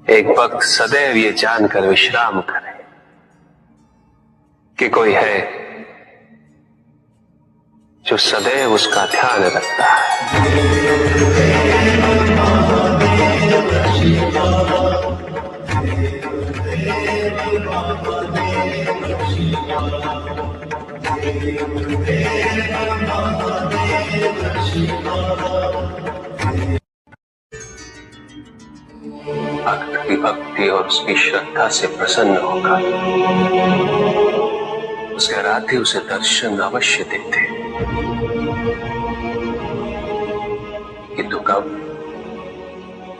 एक भक्त सदैव ये जानकर विश्राम करे कि कोई है जो सदैव उसका ध्यान रखता है। भक्त की भक्ति और उसकी श्रद्धा से प्रसन्न होगा। उसके राधे उसे दर्शन अवश्य देते, किंतु कब,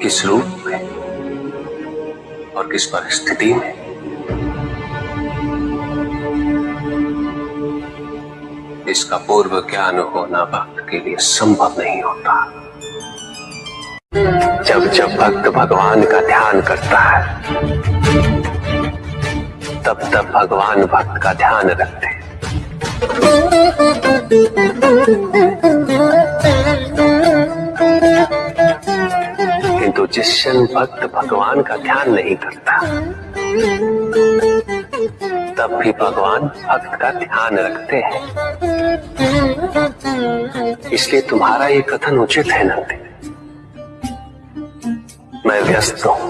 किस रूप में और किस परिस्थिति में, इसका पूर्व ज्ञान होना भक्त के लिए संभव नहीं होता। जब जब भक्त भगवान का ध्यान करता है, तब तब भगवान भक्त का ध्यान रखते हैं। किंतु जिस क्षण भक्त भगवान का ध्यान नहीं करता, तब भी भगवान भक्त का ध्यान रखते हैं। इसलिए तुम्हारा ये कथन उचित है नंदी। मैं व्यस्त हूं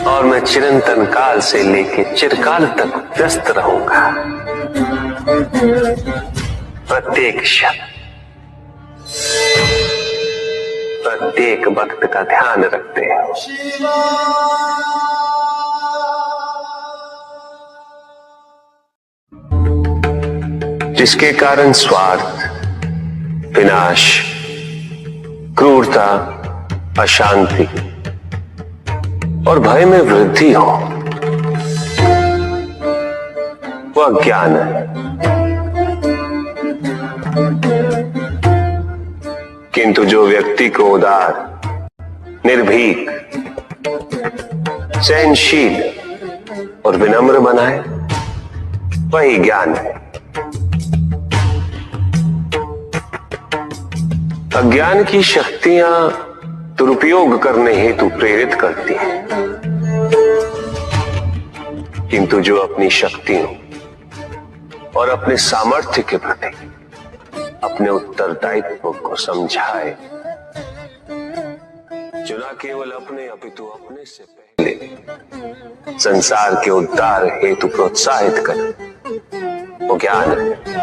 और मैं चिरंतन काल से लेके चिरकाल तक व्यस्त रहूंगा। प्रत्येक क्षण प्रत्येक भक्त का ध्यान रखते हैं। जिसके कारण स्वार्थ, विनाश, क्रूरता, अशांति और भय में वृद्धि हो, वह ज्ञान है। किंतु जो व्यक्ति को उदार, निर्भीक, सहनशील और विनम्र बनाए, वही ज्ञान है। अज्ञान की शक्तियां दुरुपयोग करने हेतु प्रेरित करती हैं, किंतु जो अपनी शक्तियों और अपने सामर्थ्य के प्रति अपने उत्तरदायित्व को समझाए, जो न केवल अपने अपितु अपने से पहले संसार के उद्धार हेतु प्रोत्साहित करे, वो ज्ञान है।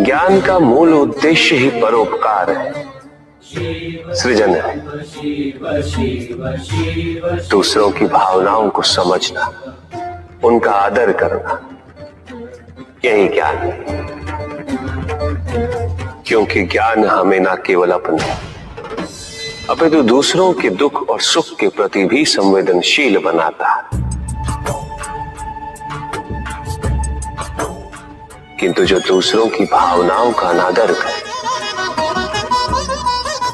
ज्ञान का मूल उद्देश्य ही परोपकार है, सृजन है। दूसरों की भावनाओं को समझना, उनका आदर करना, यही ज्ञान है। क्योंकि ज्ञान हमें न केवल अपने अपितु दूसरों के दुख और सुख के प्रति भी संवेदनशील बनाता है। किंतु जो दूसरों की भावनाओं का अनादर करे,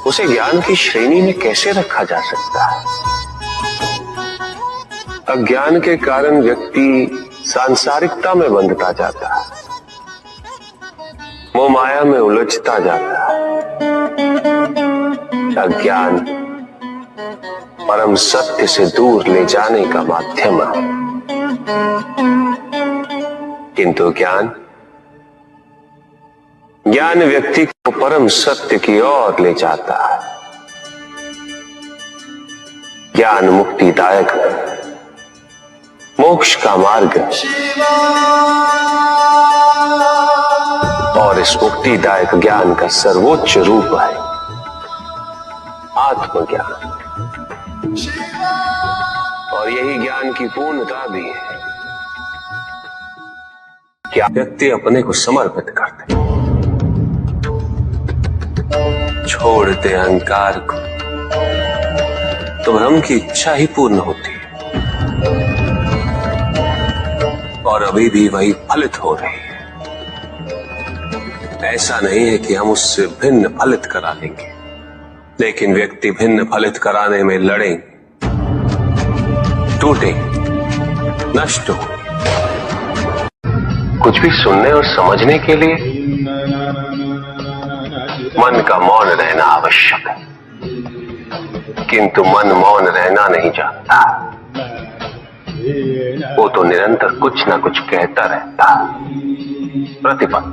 उसे ज्ञान की श्रेणी में कैसे रखा जा सकता है? अज्ञान के कारण व्यक्ति सांसारिकता में बंधता जाता है, मोह माया में उलझता जाता है। अज्ञान परम सत्य से दूर ले जाने का माध्यम है, किंतु ज्ञान व्यक्ति को परम सत्य की ओर ले जाता है। ज्ञान मुक्तिदायक है, मोक्ष का मार्ग है, और इस मुक्तिदायक ज्ञान का सर्वोच्च रूप है आत्मज्ञान। और यही ज्ञान की पूर्णता भी है कि व्यक्ति अपने को समर्पित करते, छोड़ दे अहंकार को, तो ब्रह्म की इच्छा ही पूर्ण होती है, और अभी भी वही फलित हो रही है। ऐसा नहीं है कि हम उससे भिन्न फलित करा लेंगे, लेकिन व्यक्ति भिन्न फलित कराने में लड़ेंगे, टूटे, नष्ट हो। कुछ भी सुनने और समझने के लिए मन का मौन रहना आवश्यक है। किंतु मन मौन रहना नहीं जानता। वो तो निरंतर कुछ ना कुछ कहता रहता। प्रतिपद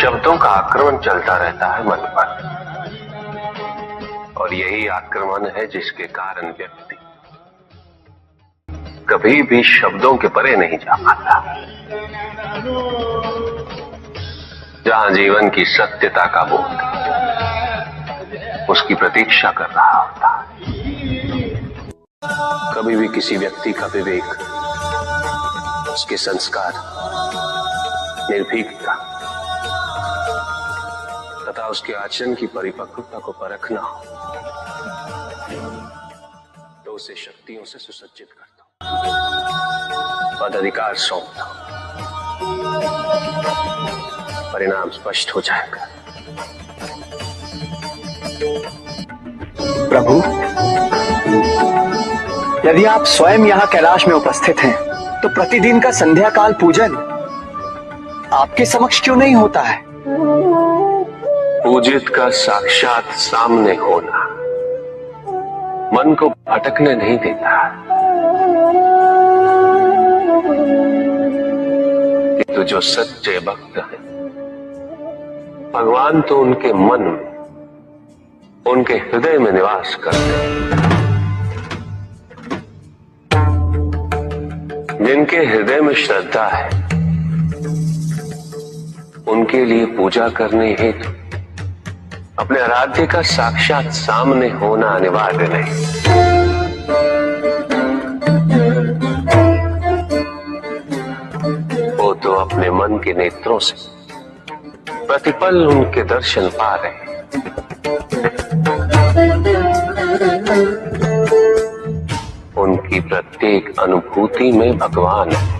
शब्दों का आक्रमण चलता रहता है मन पर, और यही आक्रमण है जिसके कारण व्यक्ति कभी भी शब्दों के परे नहीं जा पाता। जहां जीवन की सत्यता का बोध उसकी प्रतीक्षा कर रहा होता। कभी भी किसी व्यक्ति का विवेक, उसके संस्कार, निर्भीकता तथा उसके आचरण की परिपक्वता को परखना हो तो उसे शक्तियों से सुसज्जित करता हूं, पदाधिकार सौंपता हूं। परिणाम स्पष्ट हो जाएगा। प्रभु, यदि आप स्वयं यहाँ कैलाश में उपस्थित हैं, तो प्रतिदिन का संध्या काल पूजन आपके समक्ष क्यों नहीं होता है? पूजित का साक्षात सामने होना मन को भटकने नहीं देता, किंतु जो सच्चे भक्त हैं, भगवान तो उनके मन में, उनके हृदय में निवास करते हैं। जिनके हृदय में श्रद्धा है, उनके लिए पूजा करने हेतु अपने आराध्य का साक्षात सामने होना अनिवार्य नहीं। वो तो अपने मन के नेत्रों से प्रतिपल उनके दर्शन पा रहे हैं। उनकी प्रत्येक अनुभूति में भगवान है।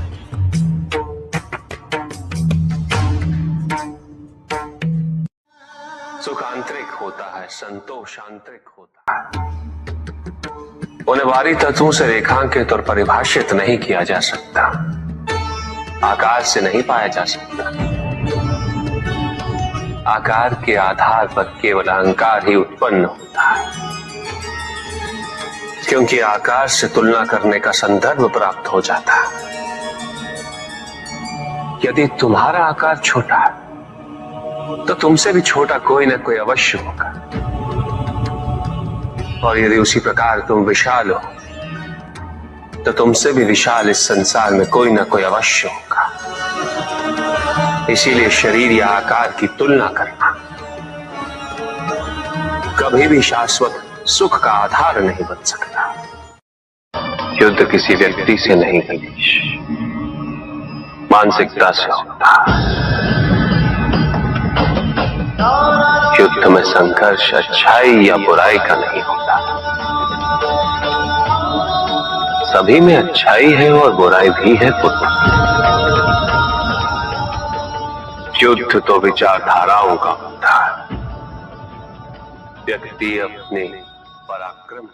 सुख आंतरिक होता है, संतोष आंतरिक होता है। उन्हें बाहरी तत्वों से रेखांकित और परिभाषित नहीं किया जा सकता, आकार से नहीं पाया जा सकता। आकार के आधार पर केवल अहंकार ही उत्पन्न होता है, क्योंकि आकार से तुलना करने का संदर्भ प्राप्त हो जाता है। यदि तुम्हारा आकार छोटा है तो तुमसे भी छोटा कोई ना कोई अवश्य होगा, और यदि उसी प्रकार तुम विशाल हो तो तुमसे भी विशाल इस संसार में कोई ना कोई अवश्य होगा। इसीलिए शरीर या आकार की तुलना करना कभी भी शाश्वत सुख का आधार नहीं बन सकता। युद्ध किसी व्यक्ति से नहीं गणेश, मानसिकता से होता। युद्ध में संघर्ष अच्छाई या बुराई का नहीं होता, सभी में अच्छाई है और बुराई भी है पुत्र। युद्ध तो विचारधाराओं का होता है। व्यक्ति अपने पराक्रम